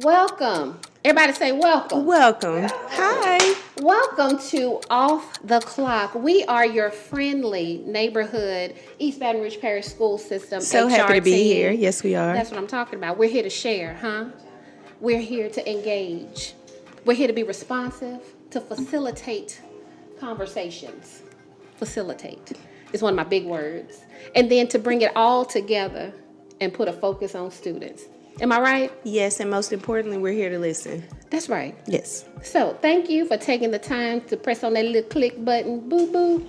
Welcome. Everybody say welcome. Welcome. Hi. Welcome to Off the Clock. We are your friendly neighborhood East Baton Rouge Parish School System So HR happy to be team. here. Yes, we are. That's what I'm talking about. We're here to share, huh? We're here to engage. We're here to be responsive, to facilitate conversations. Facilitate is one of my big words. And then to bring it all together and put a focus on students. Am I right? Yes, and most importantly, we're here to listen. That's right. Yes. So thank you for taking the time to press on that little click button, boo boo,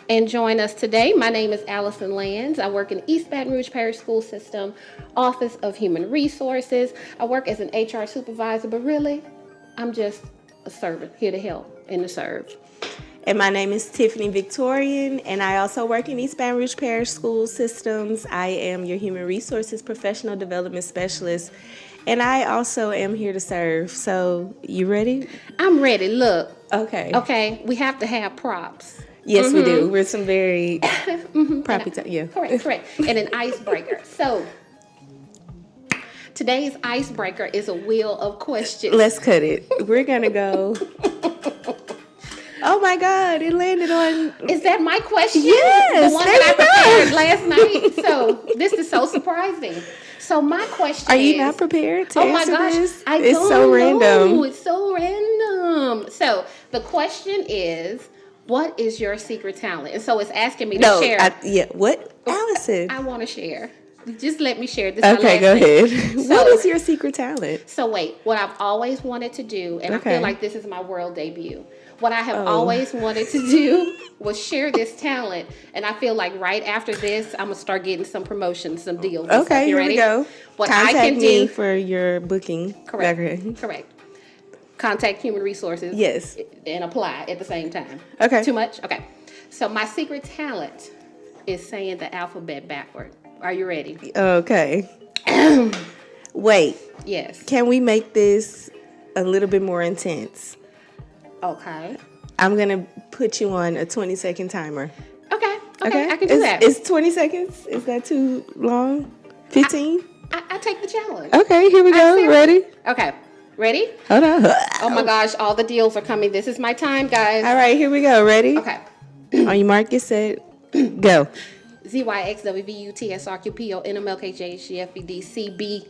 and join us today. My name is Allison Lands. I work in East Baton Rouge Parish School System, Office of Human Resources. I work as an HR supervisor, but really, I'm just a servant, here to help and to serve. And my name is Tiffany Victorian, and I also work in East Baton Rouge Parish School Systems. I am your Human Resources Professional Development Specialist, and I also am here to serve. So, you ready? I'm ready. Look. Okay. Okay. We have to have props. Yes, we do. We're some very proppy yeah. Correct. And an icebreaker. So, today's icebreaker is a wheel of questions. Let's cut it. We're going to go... Oh my God, it landed on... Is that my question? Yes, the one that I prepared last night. So this is so surprising. So my question Are is... you not prepared to answer this? It's so random. It's so random. So the question is, what is your secret talent? And so it's asking me to share. What? Allison. I want to share. Just let me share this. Okay, go ahead. What is your secret talent? So wait, what I've always wanted to do, and I feel like this is my world debut. What I have always wanted to do was share this talent, and I feel like right after this, I'm gonna start getting some promotions, some deals. Okay, you here ready? we go. What Contact I can me do for your booking. Correct. Contact Human Resources. Yes. And apply at the same time. Okay. Too much? Okay. So my secret talent is saying the alphabet backward. Are you ready? Okay. Wait. Yes. Can we make this a little bit more intense? Okay. I'm going to put you on a 20-second timer. Okay. I can do that. Is 20 seconds? Is that too long? 15? I take the challenge. Okay, here we go. Ready? Okay. Ready? Hold on. Oh my gosh, all the deals are coming. This is my time, guys. All right, here we go. Ready? Okay. On your mark, get set, go. ZYXWVUTSRQPONMLKJHGFBDCB.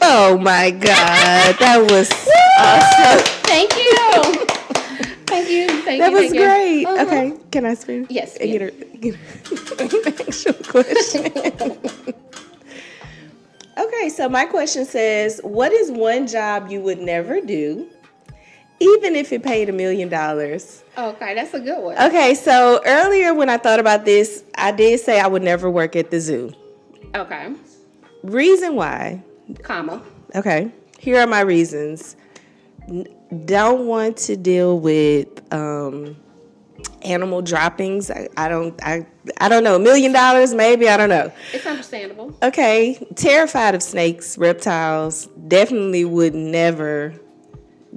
Oh my God, that was awesome. Thank you. That was great. Uh-huh. Okay, can I spin? Yes. Get her an actual question. Okay, so my question says, what is one job you would never do, even if it paid $1 million? Okay, that's a good one. Okay, so earlier when I thought about this, I did say I would never work at the zoo. Okay. Reason why? Comma. Okay, here are my reasons. Don't want to deal with animal droppings. I don't know. $1 million, maybe. I don't know. It's understandable. Okay, terrified of snakes, reptiles. Definitely would never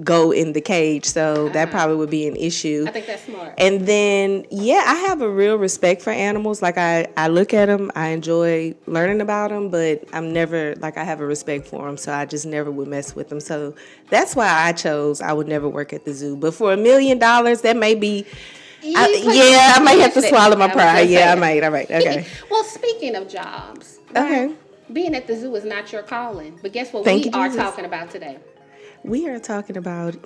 go in the cage, so that probably would be an issue. I think that's smart. And then, I have a real respect for animals. Like, I look at them, I enjoy learning about them, but I'm never, I have a respect for them, so I just never would mess with them. So that's why I would never work at the zoo. But for $1 million, that may be... I might have to swallow my pride. I might. Okay. Well, speaking of jobs, okay, being at the zoo is not your calling. But guess what we are talking about today? We are talking about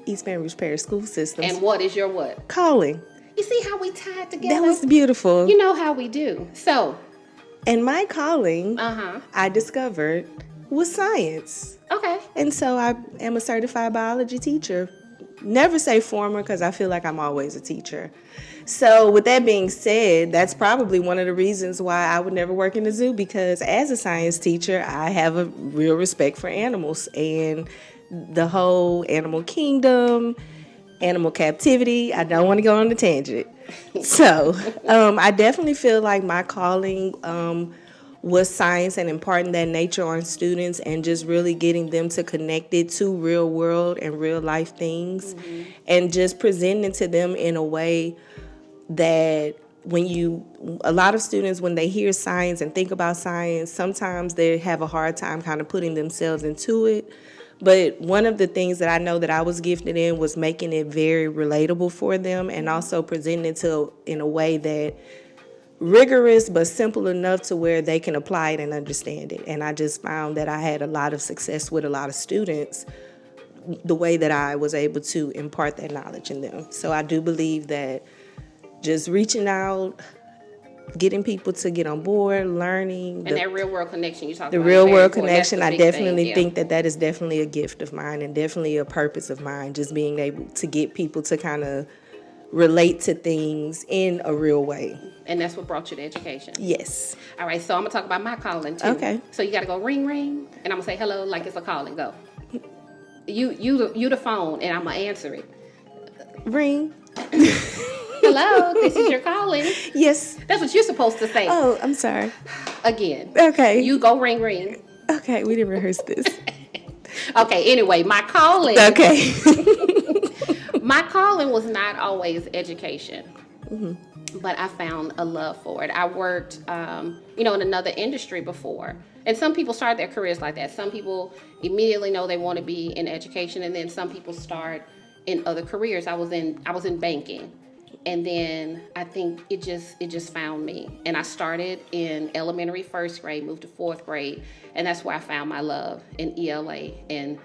East Baton Rouge Parish School Systems. And what is your what? Calling. You see how we tied together? That was beautiful. You know how we do. So. And my calling, I discovered, was science. Okay. And so I am a certified biology teacher. Never say former because I feel like I'm always a teacher. So with that being said, that's probably one of the reasons why I would never work in the zoo, because as a science teacher, I have a real respect for animals and the whole animal kingdom, animal captivity. I don't want to go on a tangent. So I definitely feel like my calling was science and imparting that nature on students and just really getting them to connect it to real world and real life things, and just presenting it to them in a way that a lot of students, when they hear science and think about science, sometimes they have a hard time kind of putting themselves into it. But one of the things that I know that I was gifted in was making it very relatable for them, and also presenting it in a way that rigorous but simple enough to where they can apply it and understand it. And I just found that I had a lot of success with a lot of students, the way that I was able to impart that knowledge in them. So I do believe that just reaching out, getting people to get on board, learning. And that real world connection you talked about. The real world connection, I definitely think that is definitely a gift of mine and definitely a purpose of mine, just being able to get people to kind of relate to things in a real way. And that's what brought you to education? Yes. All right, so I'm going to talk about my calling, too. Okay. So you got to go ring, ring, and I'm going to say hello like it's a calling. Go. You the phone, and I'm going to answer it. Ring. Hello, this is your calling. Yes. That's what you're supposed to say. Oh, I'm sorry. Again. Okay. You go ring, ring. Okay, we didn't rehearse this. Okay, anyway, my calling. Okay. My calling was not always education. Mm-hmm. But I found a love for it. I worked, in another industry before. And some people start their careers like that. Some people immediately know they want to be in education, and then some people start in other careers. I was in banking. And then I think it just found me. And I started in elementary first grade, moved to fourth grade, and that's where I found my love in ELA and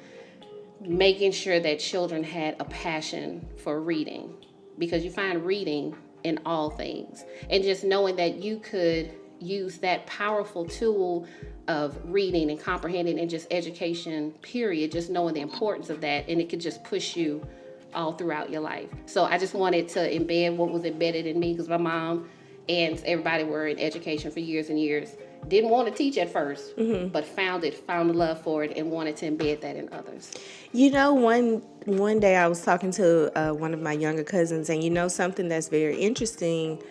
making sure that children had a passion for reading, because you find reading in all things. And just knowing that you could use that powerful tool of reading and comprehending and just education, period, just knowing the importance of that, and it could just push you all throughout your life. So I just wanted to embed what was embedded in me, because my mom and everybody were in education for years and years. Didn't want to teach at first, but found a love for it and wanted to embed that in others. One day I was talking to one of my younger cousins, and something that's very interesting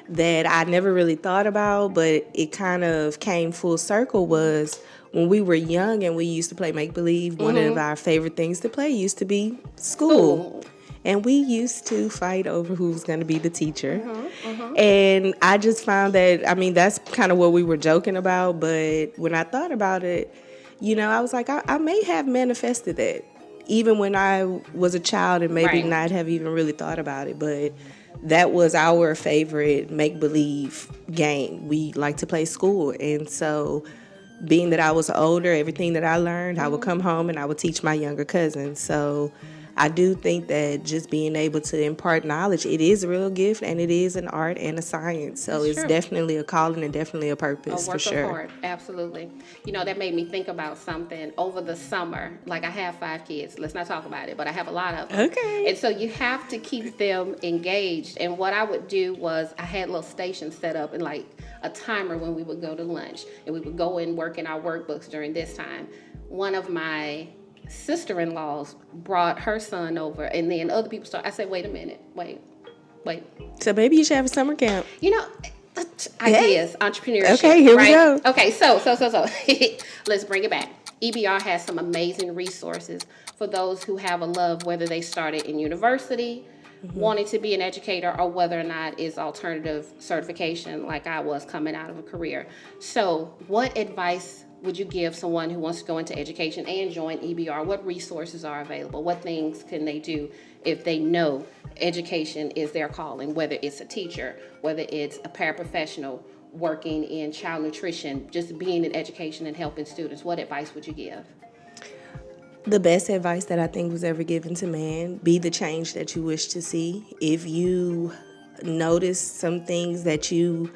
that I never really thought about, but it kind of came full circle, was when we were young and we used to play make-believe, one of our favorite things to play used to be school. And we used to fight over who was going to be the teacher. And I just found that, that's kind of what we were joking about. But when I thought about it, I was like, I may have manifested that even when I was a child and maybe not have even really thought about it. But that was our favorite make-believe game. We like to play school. And so being that I was older, everything that I learned, I would come home and I would teach my younger cousins. So I do think that just being able to impart knowledge, it is a real gift, and it is an art and a science. So it's definitely a calling and definitely a purpose, for sure. Hard. Absolutely. That made me think about something over the summer. Like, I have 5 kids. Let's not talk about it, but I have a lot of them. Okay. And so you have to keep them engaged. And what I would do was I had little stations set up and like a timer when we would go to lunch, and we would go and work in our workbooks during this time. One of my sister-in-laws brought her son over, and then other people started. I said, wait a minute, wait. So maybe you should have a summer camp. Ideas, entrepreneurship. Okay, here we go. Okay, so let's bring it back. EBR has some amazing resources for those who have a love, whether they started in university, wanting to be an educator, or whether or not it's alternative certification like I was coming out of a career. So what advice would you give someone who wants to go into education and join EBR? What resources are available? What things can they do if they know education is their calling, whether it's a teacher, whether it's a paraprofessional working in child nutrition, just being in education and helping students? What advice would you give? The best advice that I think was ever given to man: be the change that you wish to see. If you notice some things that you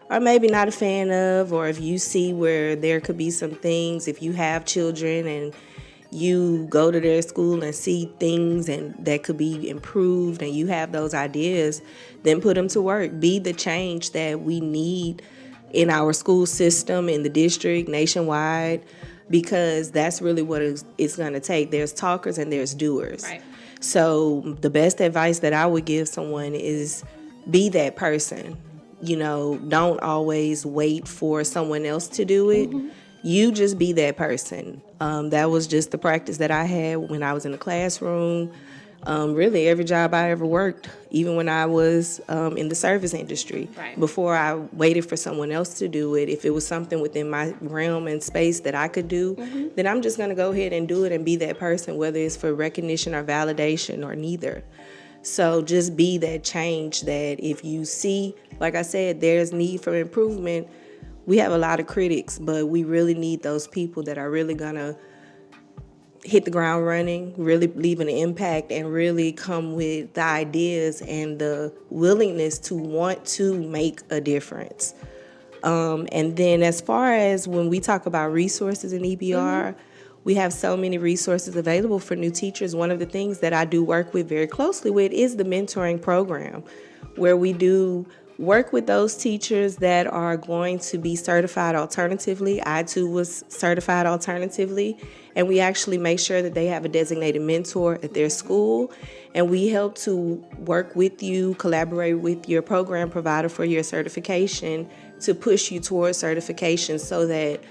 are maybe not a fan of, or if you see where there could be some things, if you have children and you go to their school and see things and that could be improved and you have those ideas, then put them to work. Be the change that we need in our school system, in the district, nationwide, because that's really what it's going to take. There's talkers and there's doers. Right. So the best advice that I would give someone is be that person. Don't always wait for someone else to do it. You just be that person. That was just the practice that I had when I was in the classroom, Really every job I ever worked, even when I was in the service industry. Right. Before I waited for someone else to do it, if it was something within my realm and space that I could do, then I'm just going to go ahead and do it and be that person, whether it's for recognition or validation or neither. So just be that change that if you see, like I said, there's need for improvement. We have a lot of critics, but we really need those people that are really going to hit the ground running, really leave an impact, and really come with the ideas and the willingness to want to make a difference. And then as far as when we talk about resources in EBR, we have so many resources available for new teachers. One of the things that I do work with very closely with is the mentoring program, where we do work with those teachers that are going to be certified alternatively. I too was certified alternatively, and we actually make sure that they have a designated mentor at their school, and we help to work with you, collaborate with your program provider for your certification to push you towards certification so that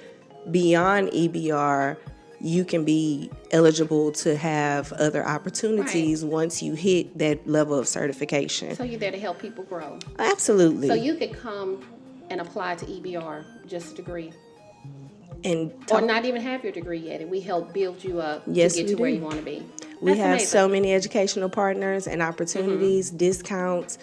beyond EBR, you can be eligible to have other opportunities once you hit that level of certification. So you're there to help people grow. Absolutely. So you could come and apply to EBR, just a degree, and or not even have your degree yet, and we help build you up Yes, to get we to where do. you want to be. We That's have amazing. so many educational partners and opportunities, discounts.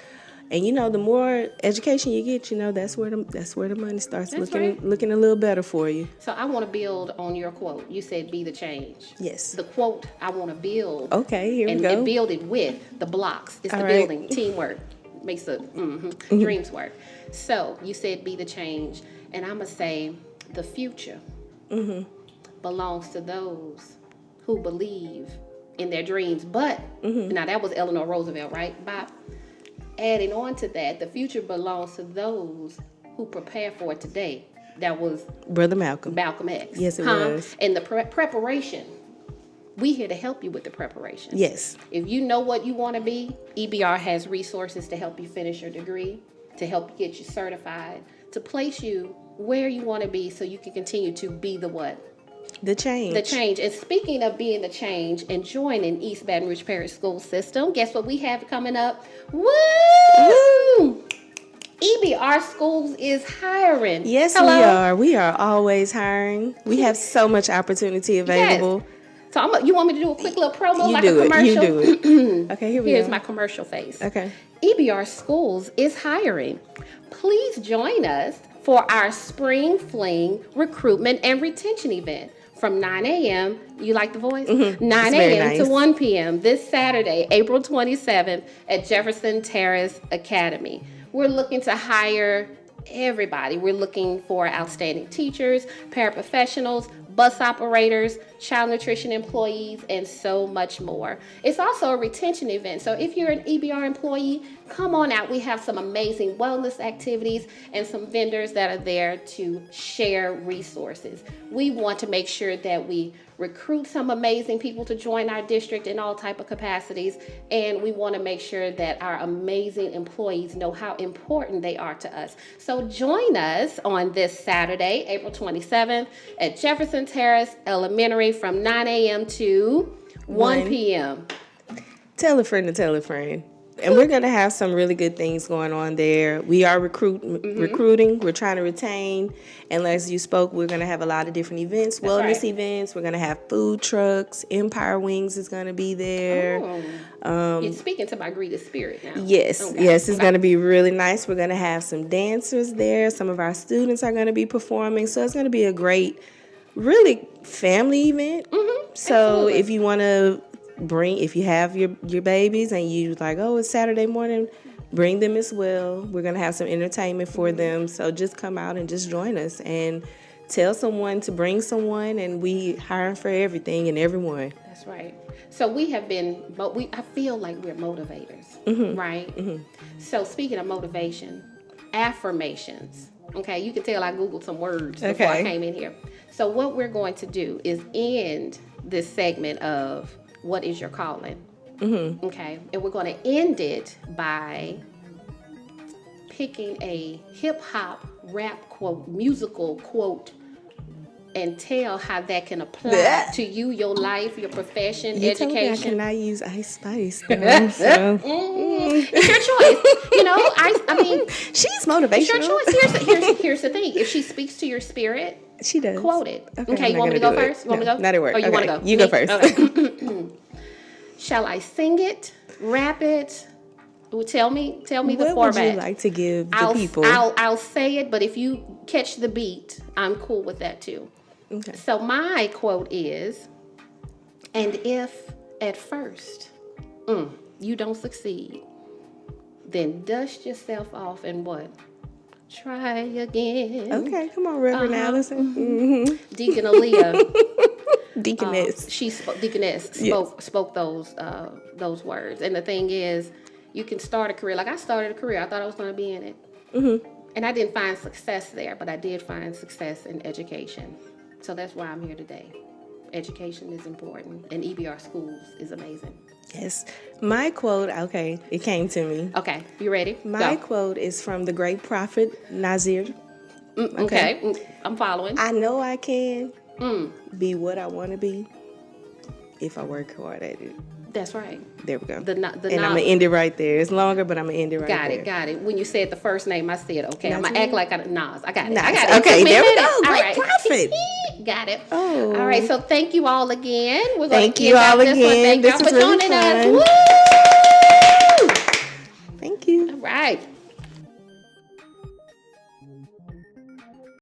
And the more education you get, that's where the money starts That's looking a little better for you. So I want to build on your quote. You said, "Be the change." Yes. The quote I want to build. Okay, here we and, go. And build it with the blocks. It's All the right. building, teamwork makes the dreams work. So you said, "Be the change," and I'm gonna say, the future belongs to those who believe in their dreams. But now that was Eleanor Roosevelt, right, Bob? Adding on to that, the future belongs to those who prepare for it today. That was Brother Malcolm. Malcolm X. Yes, it was. And the preparation, we here to help you with the preparation. Yes. If you know what you want to be, EBR has resources to help you finish your degree, to help get you certified, to place you where you want to be so you can continue to be the what? The change. The change. And speaking of being the change and joining East Baton Rouge Parish School System, guess what we have coming up? Woo! EBR Schools is hiring. Yes, Hello? we are. We are always hiring. We have so much opportunity available. Yes. So you want me to do a quick little promo You like do a commercial? You do it. Okay, here we go. Here's my commercial face. Okay. EBR Schools is hiring. Please join us for our Spring Fling recruitment and retention event from 9 a.m. You like the voice? 9 a.m. to 1 p.m. this Saturday, April 27th at Jefferson Terrace Academy. We're looking to hire everybody. We're looking for outstanding teachers, paraprofessionals, bus operators, child nutrition employees, and so much more. It's also a retention event. So if you're an EBR employee, come on out. We have some amazing wellness activities and some vendors that are there to share resources. We want to make sure that we recruit some amazing people to join our district in all type of capacities, and we want to make sure that our amazing employees know how important they are to us. So join us on this Saturday, April 27th at Jefferson Terrace Elementary from 9 a.m. to 1 p.m. Tell a friend to tell a friend. And we're going to have some really good things going on there. We are recruiting. We're trying to retain. And as you spoke, we're going to have a lot of different events, wellness events. We're going to have food trucks. Empire Wings is going to be there. You're speaking to my greedy spirit now. Yes, Okay. yes, it's going to be really nice. We're going to have some dancers there. Some of our students are going to be performing. So it's going to be a great, really family event. So Absolutely. if you want to if you have your babies and you like, oh, it's Saturday morning, bring them as well. We're going to have some entertainment for them. So just come out and just join us and tell someone to bring someone, and we hiring for everything and everyone. That's right. So we have been, I feel like we're motivators, right? So speaking of motivation, affirmations. Okay, you can tell I Googled some words before I came in here. So what we're going to do is end this segment of what is your calling? Okay, and we're going to end it by picking a hip hop rap quote, musical quote and tell how that can apply Blech. to you, your life, your profession, You told me I education. cannot use Ice Spice, though, so. It's your choice. You know, I mean, She's motivational. it's your choice. Here's the thing. If she speaks to your spirit, She does. quote it. Okay, Okay, I'm you not want me to gonna go do it. first? You want me to No, go? not at work. Oh, you Okay, want to go? you go first. Okay. Shall I sing it? Rap it? Tell me the What format. would you like to give the people? I'll say it, but if you catch the beat, I'm cool with that too. Okay. So my quote is, and if at first you don't succeed, then dust yourself off and what? Try again. Okay, come on, Reverend Uh-huh. Allison. Deacon Aaliyah, Deaconess. Deaconess spoke those words. And the thing is, you can start a career. Like I started a career. I thought I was going to be in it. And I didn't find success there, but I did find success in education. So that's why I'm here today. Education is important, and EBR schools is amazing. Yes. My quote, okay, it came to me. Okay, you ready? My Go. quote is from the great prophet Nazir. Okay, I'm following. I know I can be what I want to be if I work hard at it. That's right. There we go. And I'm going to end it right there. It's longer, but I'm going to end it right there. Got it. When you said the first name, I said, okay, I'm going to Nazir? act like Nas. I got it. Nas. I got it. Okay, Took me a there we minute. go. All Great right. prophet. Got it. Oh. All right, so thank you all again. We're going Thank to you end out all this one. again. Thank This y'all was for really joining us. fun. Woo!